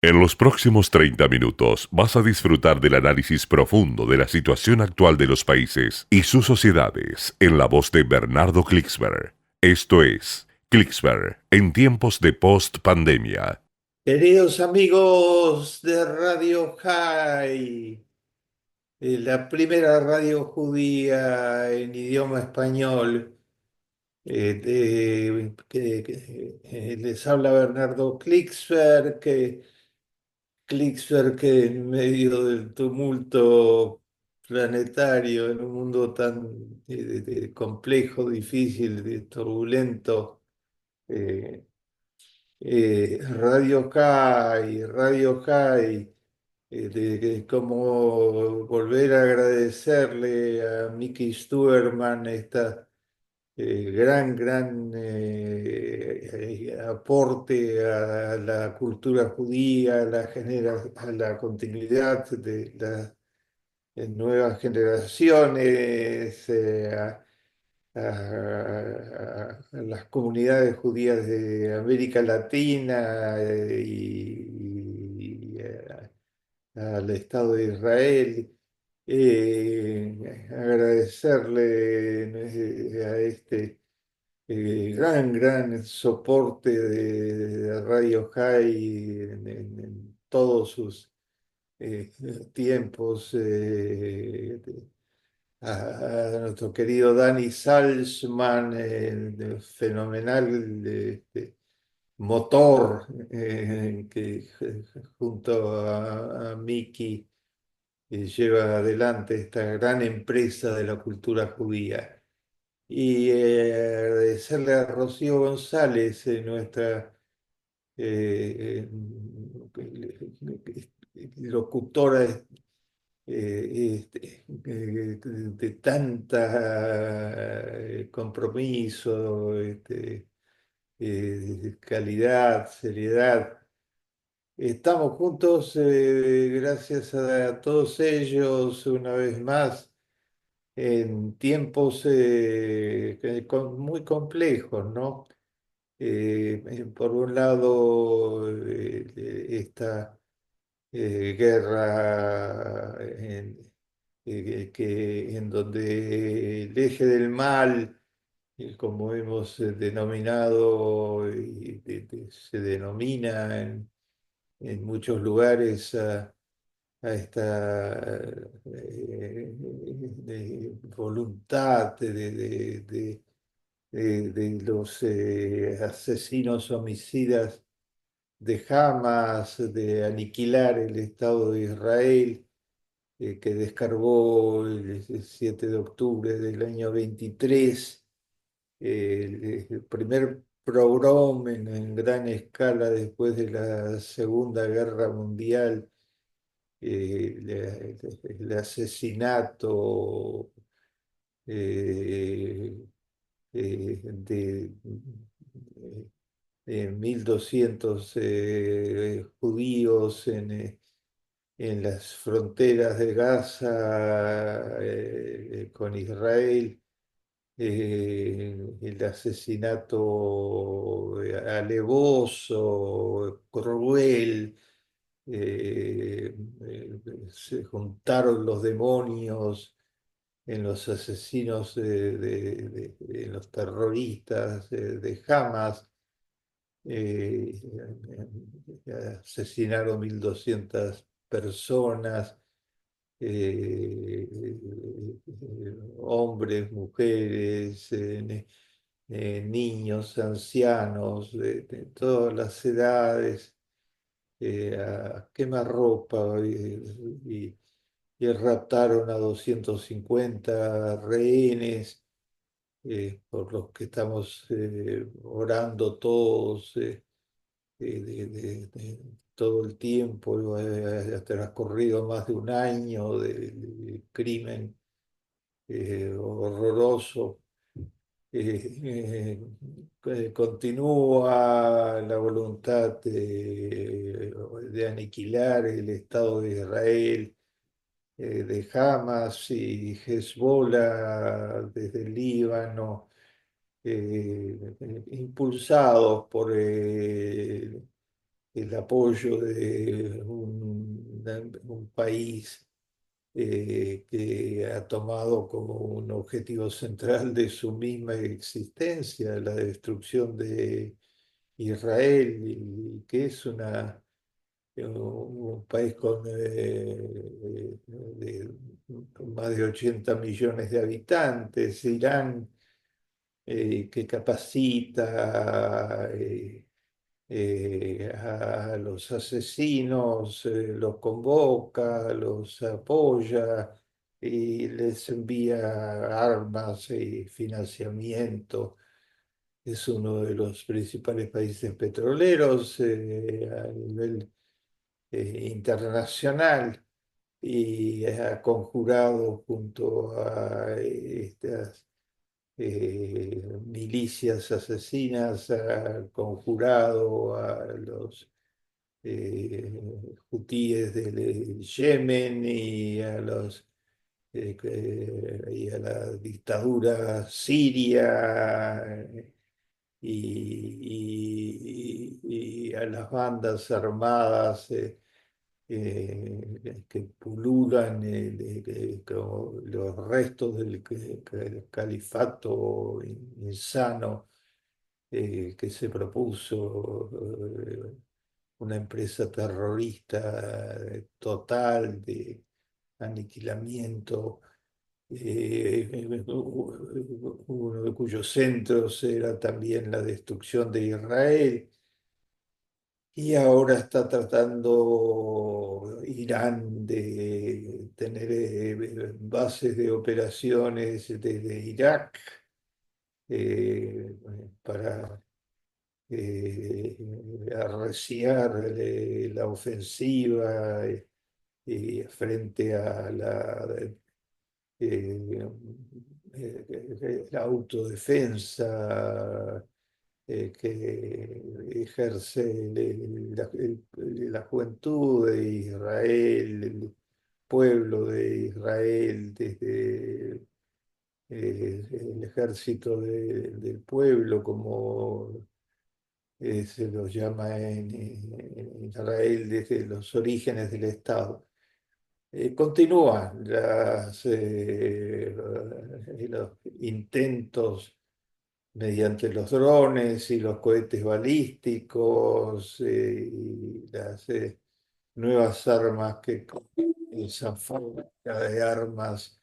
En los próximos 30 minutos vas a disfrutar del análisis profundo de la situación actual de los países y sus sociedades en la voz de Bernardo Klicksberg. Esto es Klicksberg en tiempos de post-pandemia. Queridos amigos de Radio High, la primera radio judía en idioma español, les habla Bernardo Klicksberg, que en medio del tumulto planetario, en un mundo tan complejo, difícil, turbulento, eh, Radio High. Como volver a agradecerle a Mickey Stuerman esta aporte a la cultura judía, a la continuidad de las nuevas generaciones, a las comunidades judías de América Latina al Estado de Israel. Agradecerle a este gran soporte de Radio High en todos sus tiempos, a nuestro querido Dani Salzman, fenomenal motor que junto a Miki lleva adelante esta gran empresa de la cultura judía. Y agradecerle a Rocío González, nuestra locutora de tanta compromiso, calidad, seriedad. Estamos juntos, gracias a todos ellos, una vez más, en tiempos muy complejos, ¿no? Por un lado, esta guerra en donde el eje del mal, como hemos denominado y se denomina en muchos lugares a esta voluntad de los asesinos homicidas de Hamas, de aniquilar el Estado de Israel, que descargó el 7 de octubre del año 23, el primer pogrom en gran escala después de la Segunda Guerra Mundial, el asesinato eh, de 1.200 judíos en las fronteras de Gaza con Israel, el asesinato alevoso, cruel. Se juntaron los demonios en los asesinos, en los terroristas de Hamas. eh, Asesinaron 1.200 personas, hombres, mujeres, niños, ancianos, de todas las edades, a quemarropa, y raptaron a 250 rehenes, por los que estamos orando todos. Todo el tiempo, ha transcurrido más de un año de crimen horroroso. Continúa la voluntad de aniquilar el Estado de Israel, de Hamas y Hezbollah desde el Líbano, impulsados por el apoyo de un país que ha tomado como un objetivo central de su misma existencia la destrucción de Israel, y que es un país con más de 80 millones de habitantes. Irán, que capacita a los asesinos, los convoca, los apoya y les envía armas y financiamiento. Es uno de los principales países petroleros a nivel internacional, y ha conjurado junto a estas milicias asesinas, ha conjurado a los hutíes del Yemen y a y a la dictadura siria, y a las bandas armadas que pululan como los restos del califato insano que se propuso, una empresa terrorista total de aniquilamiento, uno de cuyos centros era también la destrucción de Israel. Y ahora está tratando Irán de tener bases de operaciones desde Irak, para eh, arreciar la ofensiva frente a eh, la autodefensa que ejerce la juventud de Israel, el pueblo de Israel, desde el ejército del pueblo, como se lo llama en Israel, desde los orígenes del Estado. Continúan los intentos mediante los drones y los cohetes balísticos, y las nuevas armas esa fábrica de armas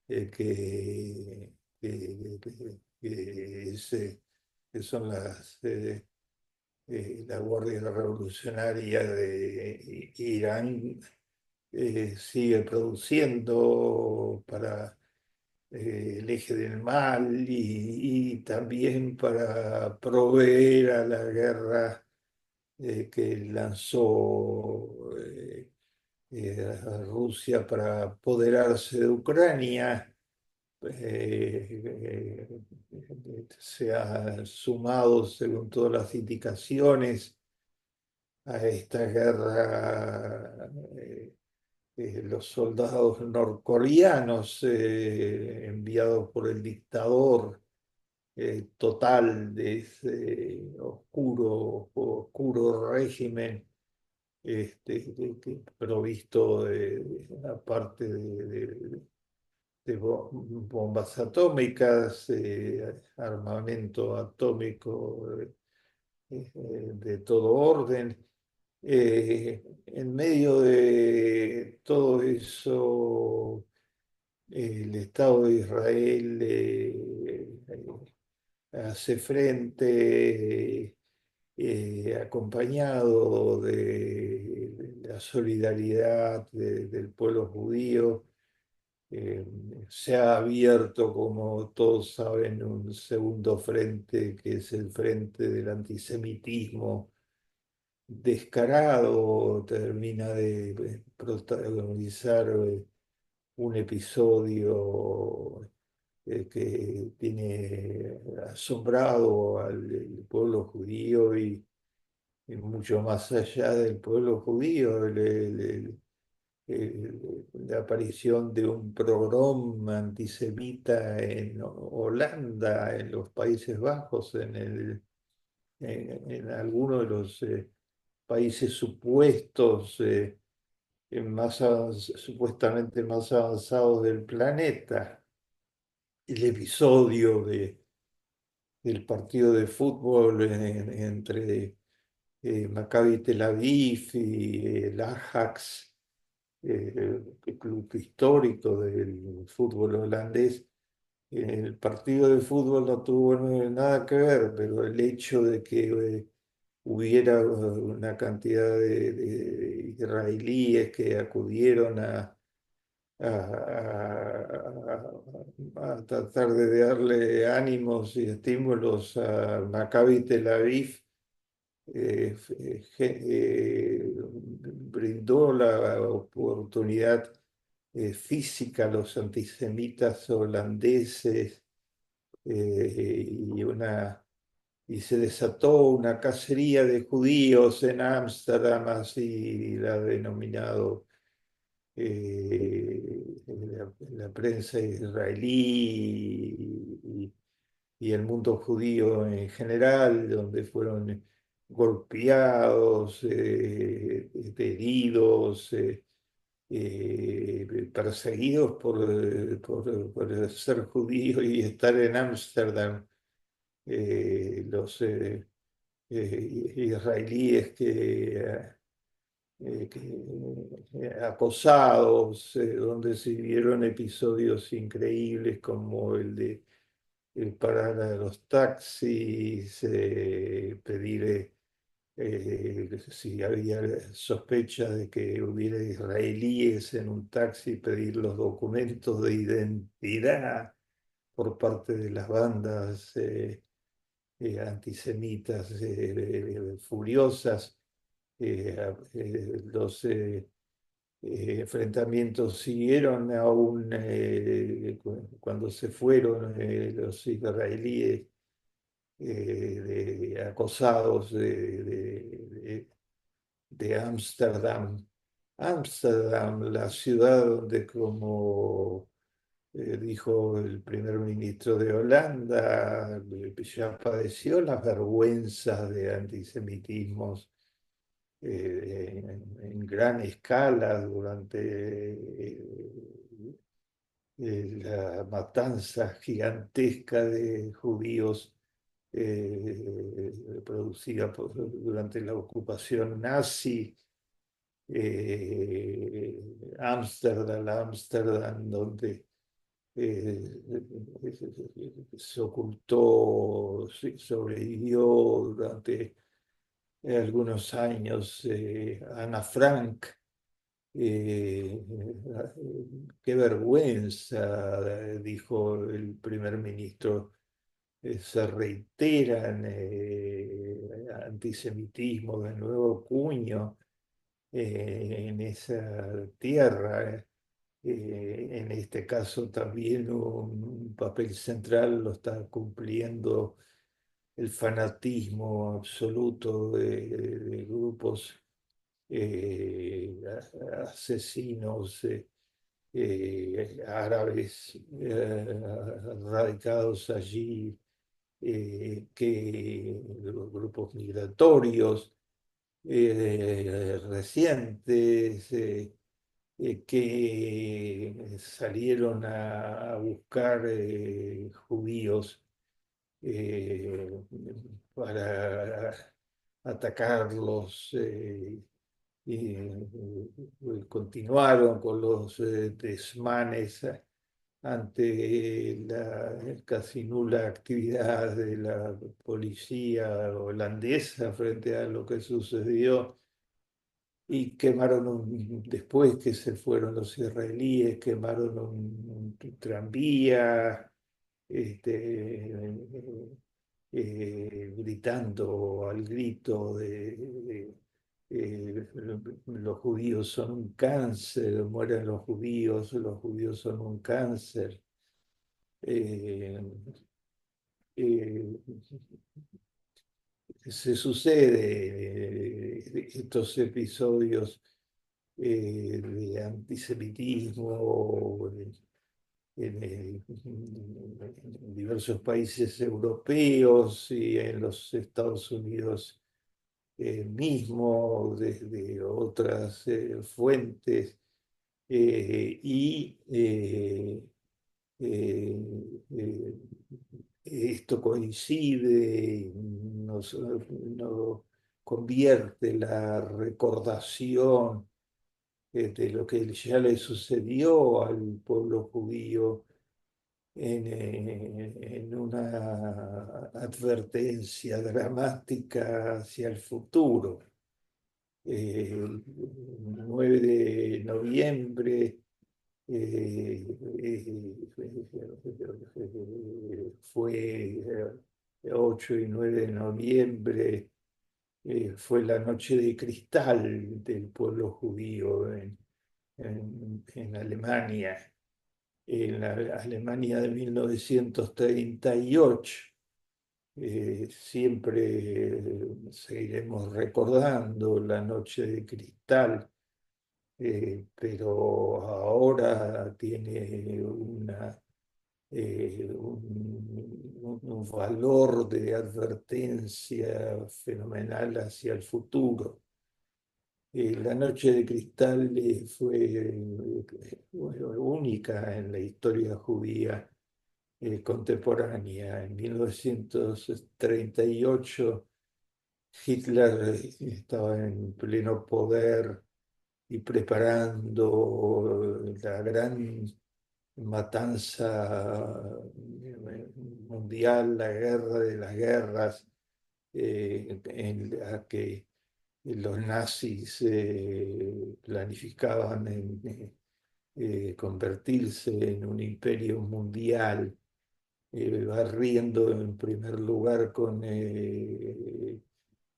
que son la Guardia Revolucionaria de Irán, sigue produciendo para el eje del mal, y también para proveer a la guerra que lanzó a Rusia para apoderarse de Ucrania. Se ha sumado, según todas las indicaciones, a esta guerra los soldados norcoreanos enviados por el dictador total de ese oscuro régimen, provisto aparte de bombas atómicas, armamento atómico de todo orden. En medio de todo eso, el Estado de Israel hace frente, acompañado de la solidaridad del pueblo judío. Eh, Se ha abierto, como todos saben, un segundo frente, que es el frente del antisemitismo descarado. Termina de protagonizar un episodio que tiene asombrado al pueblo judío, y mucho más allá del pueblo judío, la aparición de un pogrom antisemita en Holanda, en los Países Bajos, en alguno de los países supuestos, supuestamente más avanzados del planeta. El episodio del partido de fútbol entre Maccabi Tel Aviv y el Ajax, el club histórico del fútbol holandés. El partido de fútbol no tuvo nada que ver, pero el hecho de que hubiera una cantidad de israelíes que acudieron a tratar de darle ánimos y estímulos a Maccabi Tel Aviv, brindó la oportunidad física a los antisemitas holandeses, y se desató una cacería de judíos en Ámsterdam, así la ha denominado la prensa israelí y el mundo judío en general, donde fueron golpeados, heridos, perseguidos por ser judíos y estar en Ámsterdam. Los israelíes acosados, donde se vieron episodios increíbles como el de parar a los taxis, pedir si había sospecha de que hubiera israelíes en un taxi, pedir los documentos de identidad por parte de las bandas antisemitas furiosas. Los enfrentamientos siguieron aún cuando se fueron los israelíes acosados de Ámsterdam. Ámsterdam, la ciudad donde, como dijo el primer ministro de Holanda, ya padeció las vergüenzas de antisemitismos en gran escala durante la matanza gigantesca de judíos producida durante la ocupación nazi. Ámsterdam, donde se ocultó, sobrevivió durante algunos años Ana Frank. Qué vergüenza, dijo el primer ministro. Se reiteran antisemitismo de nuevo cuño en esa tierra. En este caso también un papel central lo está cumpliendo el fanatismo absoluto de grupos asesinos árabes radicados allí, que los grupos migratorios recientes que salieron a buscar judíos para atacarlos, y continuaron con los desmanes ante la casi nula actividad de la policía holandesa frente a lo que sucedió. Y quemaron después que se fueron los israelíes, quemaron un tranvía, gritando al grito eh, los judíos son un cáncer, mueren los judíos son un cáncer. Eh, eh, Se sucede estos episodios de antisemitismo en diversos países europeos y en los Estados Unidos mismo, desde otras fuentes, y eh, esto coincide, nos convierte la recordación de lo que ya le sucedió al pueblo judío en una advertencia dramática hacia el futuro. El 9 de noviembre fue 8 y 9 de noviembre, fue la noche de cristal del pueblo judío en Alemania, en la Alemania de 1938. Siempre seguiremos recordando la noche de cristal, pero ahora tiene un valor de advertencia fenomenal hacia el futuro. La noche de cristal fue única en la historia judía contemporánea. En 1938 Hitler estaba en pleno poder y preparando la gran matanza mundial, la guerra de las guerras, en la que los nazis planificaban convertirse en un imperio mundial, barriendo en primer lugar con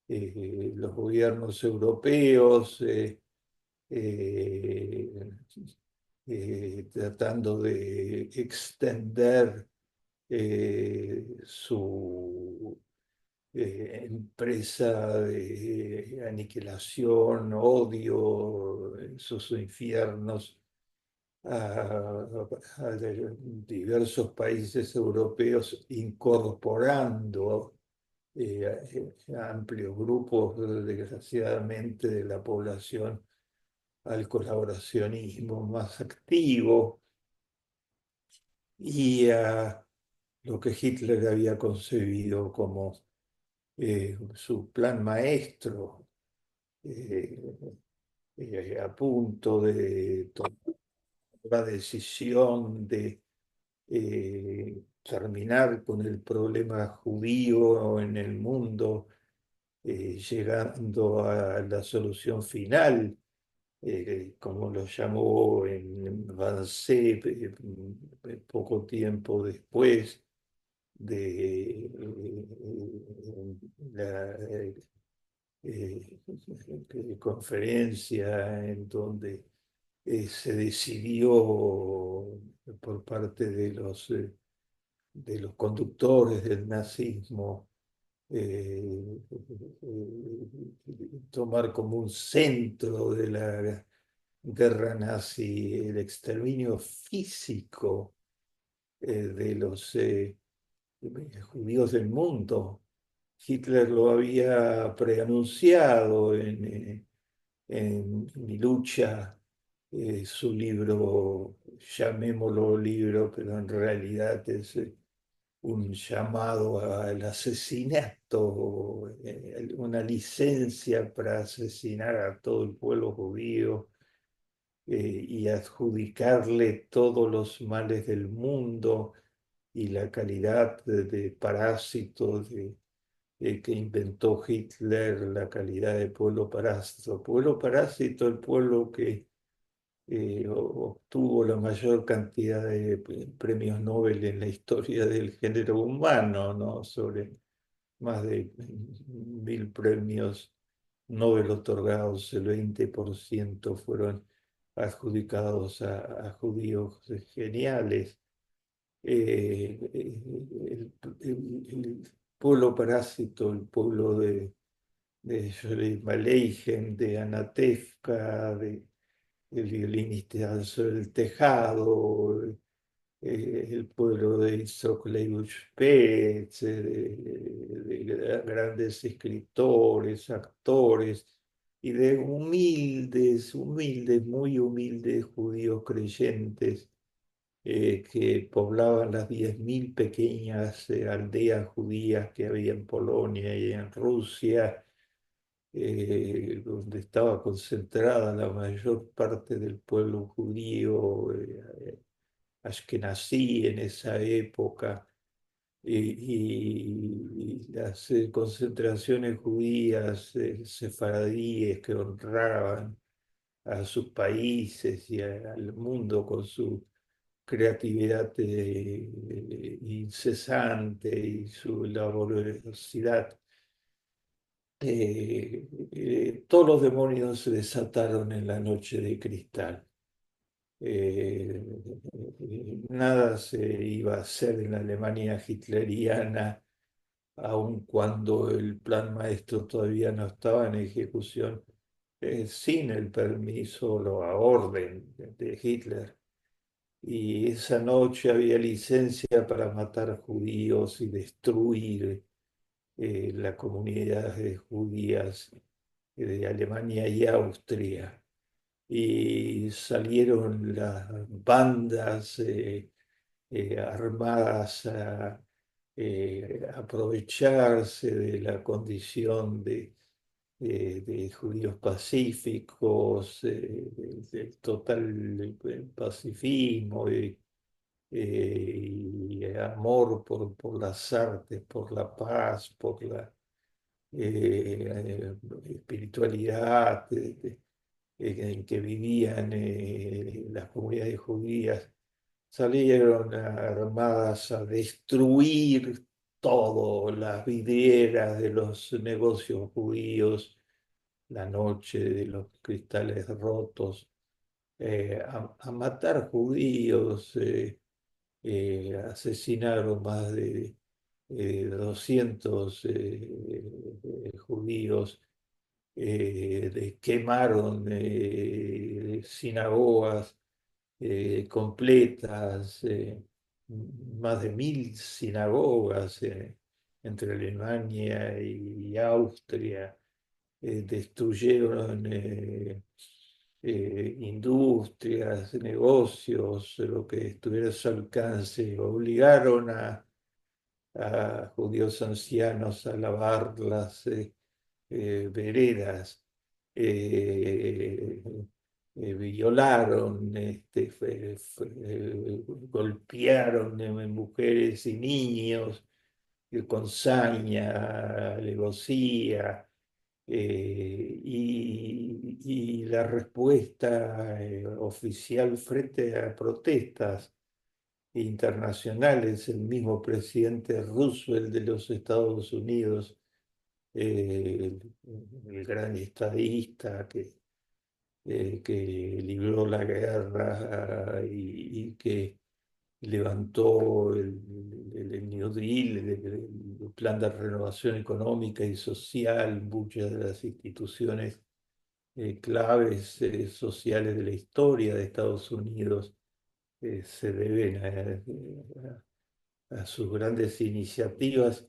los gobiernos europeos, eh, tratando de extender su empresa de aniquilación, odio, en sus infiernos a diversos países europeos, incorporando amplios grupos, desgraciadamente, de la población al colaboracionismo más activo y a lo que Hitler había concebido como su plan maestro, eh, a punto de tomar la decisión de terminar con el problema judío en el mundo, llegando a la solución final, como lo llamó en Wannsee, poco tiempo después de la conferencia en donde se decidió por parte de los conductores del nazismo tomar como un centro de la guerra nazi el exterminio físico de los judíos del mundo. Hitler lo había preanunciado en Mi lucha, su libro, llamémoslo libro, pero en realidad es un llamado al asesinato, una licencia para asesinar a todo el pueblo judío y adjudicarle todos los males del mundo y la calidad de parásito que inventó Hitler, la calidad de pueblo parásito. Pueblo parásito, el pueblo que obtuvo la mayor cantidad de premios Nobel en la historia del género humano, ¿no? Sobre más de 1000 premios Nobel otorgados, el 20% fueron adjudicados a judíos geniales. El pueblo parásito, el pueblo de Jolie Maleigen, de Anatevka, del violinista sobre el tejado, el pueblo de Isaac Leybusch Pérez, de grandes escritores, actores y de humildes, humildes, muy humildes judíos creyentes que poblaban las 10.000 pequeñas aldeas judías que había en Polonia y en Rusia, donde estaba concentrada la mayor parte del pueblo judío ashkenazí en esa época. Y las concentraciones judías sefaradíes que honraban a sus países y al mundo con su creatividad incesante y su laboriosidad. Todos los demonios se desataron en la noche de cristal. Eh, Nada se iba a hacer en la Alemania hitleriana, aun cuando el plan maestro todavía no estaba en ejecución, sin el permiso o la orden de Hitler. Y esa noche había licencia para matar judíos y destruir las comunidades judías de Alemania y Austria. Y salieron las bandas armadas a aprovecharse de la condición de judíos pacíficos, del total pacifismo y amor por las artes, por la paz, por la espiritualidad en que vivían las comunidades judías. Salieron armadas a destruir todo, las vidrieras de los negocios judíos, la noche de los cristales rotos, a matar judíos, asesinaron más de 200 judíos, quemaron sinagogas completas, más de 1.000 sinagogas entre Alemania y Austria, destruyeron industrias, negocios, lo que estuviera a su alcance, obligaron a judíos ancianos a lavar las veredas, eh, violaron, golpearon mujeres y niños con saña, alevosía, y la respuesta oficial frente a protestas internacionales, el mismo presidente Roosevelt de los Estados Unidos, el gran estadista que libró la guerra y que levantó el New Deal, el plan de renovación económica y social, muchas de las instituciones claves sociales de la historia de Estados Unidos se deben a sus grandes iniciativas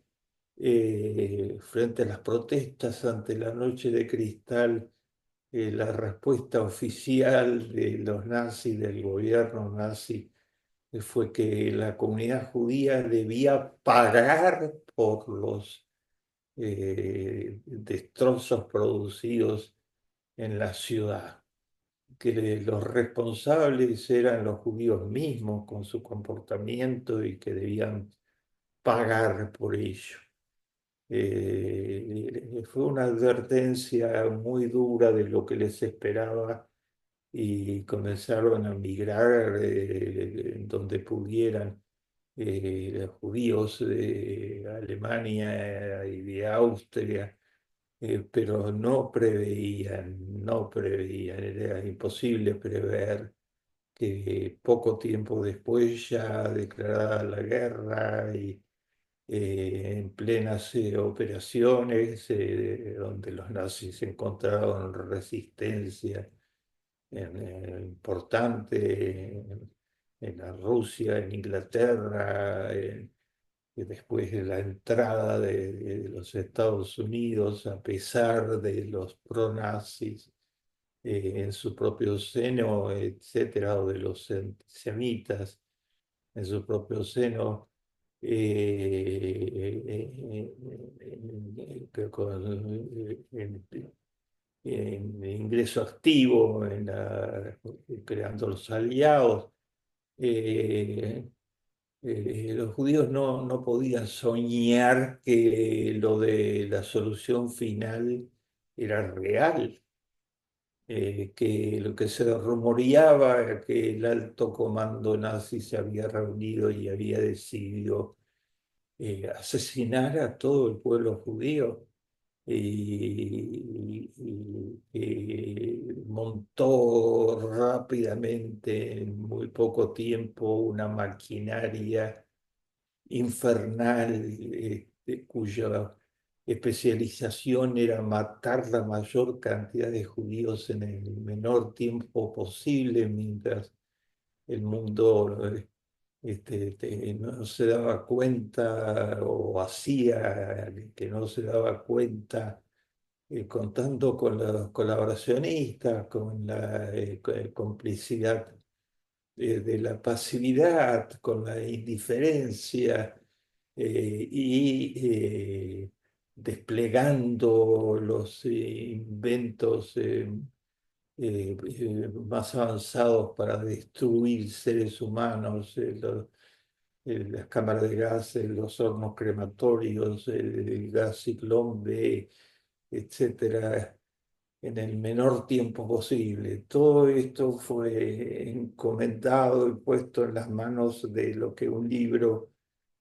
frente a las protestas ante la noche de cristal. La respuesta oficial de los nazis, del gobierno nazi, fue que la comunidad judía debía pagar por los destrozos producidos en la ciudad, que los responsables eran los judíos mismos con su comportamiento y que debían pagar por ello. Fue una advertencia muy dura de lo que les esperaba y comenzaron a migrar en donde pudieran los judíos de Alemania y de Austria, pero no preveían, era imposible prever que poco tiempo después, ya declarada la guerra y en plenas operaciones, donde los nazis encontraron resistencia importante en la Rusia, en Inglaterra, y después de la entrada de los Estados Unidos, a pesar de los pronazis en su propio seno, etcétera, o de los antisemitas en su propio seno, en ingreso activo, creando los aliados. eh, los judíos no podían soñar que lo de la solución final era real, que lo que se rumoreaba era que el alto comando nazi se había reunido y había decidido asesinar a todo el pueblo judío y montó rápidamente, en muy poco tiempo, una maquinaria infernal, cuya especialización era matar la mayor cantidad de judíos en el menor tiempo posible, mientras el mundo no se daba cuenta o hacía que no se daba cuenta, contando con los colaboracionistas, con la complicidad de la pasividad, con la indiferencia y desplegando los inventos más avanzados para destruir seres humanos, las cámaras de gas, los hornos crematorios, el gas ciclón B, etcétera, en el menor tiempo posible. Todo esto fue encomendado y puesto en las manos de lo que un libro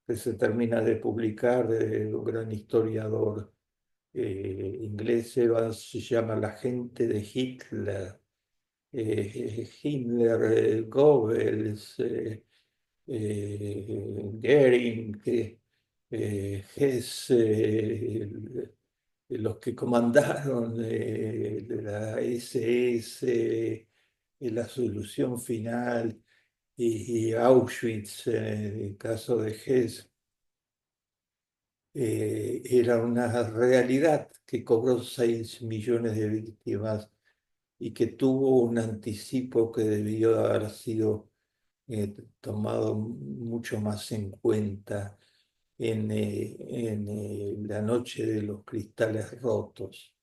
que se termina de publicar de un gran historiador inglés, Evans, se llama La gente de Hitler. Himmler, Goebbels, Goering, Hess, los que comandaron la SS, la solución final, y Auschwitz, en el caso de Hess, era una realidad que cobró 6 millones de víctimas y que tuvo un anticipo que debió haber sido tomado mucho más en cuenta en la noche de los cristales rotos.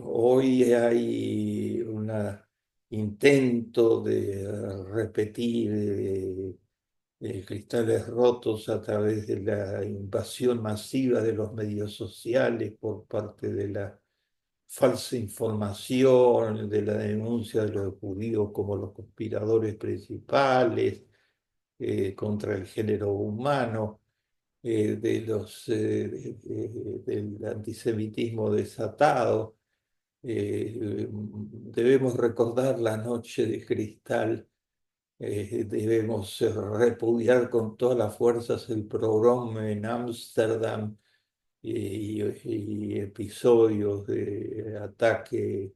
Hoy hay un intento de repetir cristales rotos a través de la invasión masiva de los medios sociales por parte de la falsa información, de la denuncia de los judíos como los conspiradores principales contra el género humano, del antisemitismo desatado. Debemos recordar la noche de cristal, debemos repudiar con todas las fuerzas el pogrom en Ámsterdam y episodios de ataque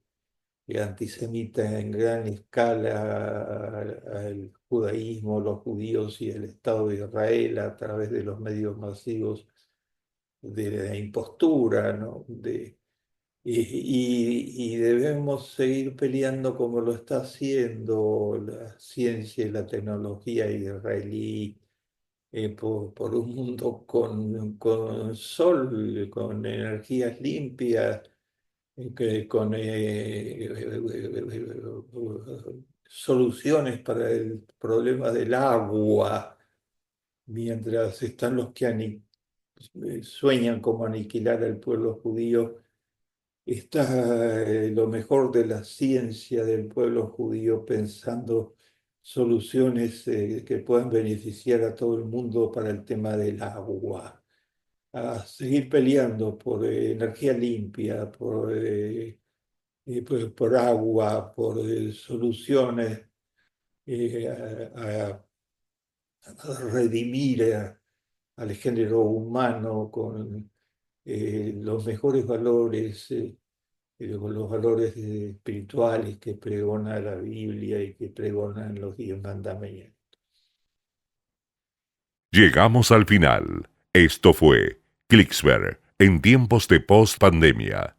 antisemita en gran escala al judaísmo, los judíos y el Estado de Israel a través de los medios masivos de la impostura, ¿no? Y debemos seguir peleando como lo está haciendo la ciencia y la tecnología israelí, por un mundo con sol, con energías limpias, con soluciones para el problema del agua, mientras están los que sueñan como aniquilar al pueblo judío. Está lo mejor de la ciencia del pueblo judío pensando soluciones que puedan beneficiar a todo el mundo para el tema del agua, a seguir peleando por energía limpia, por agua, por soluciones eh, a redimir al género humano con los mejores valores. con los valores espirituales que pregona la Biblia y que pregonan los 10 mandamientos. Llegamos al final. Esto fue Clicksberg en tiempos de post pandemia.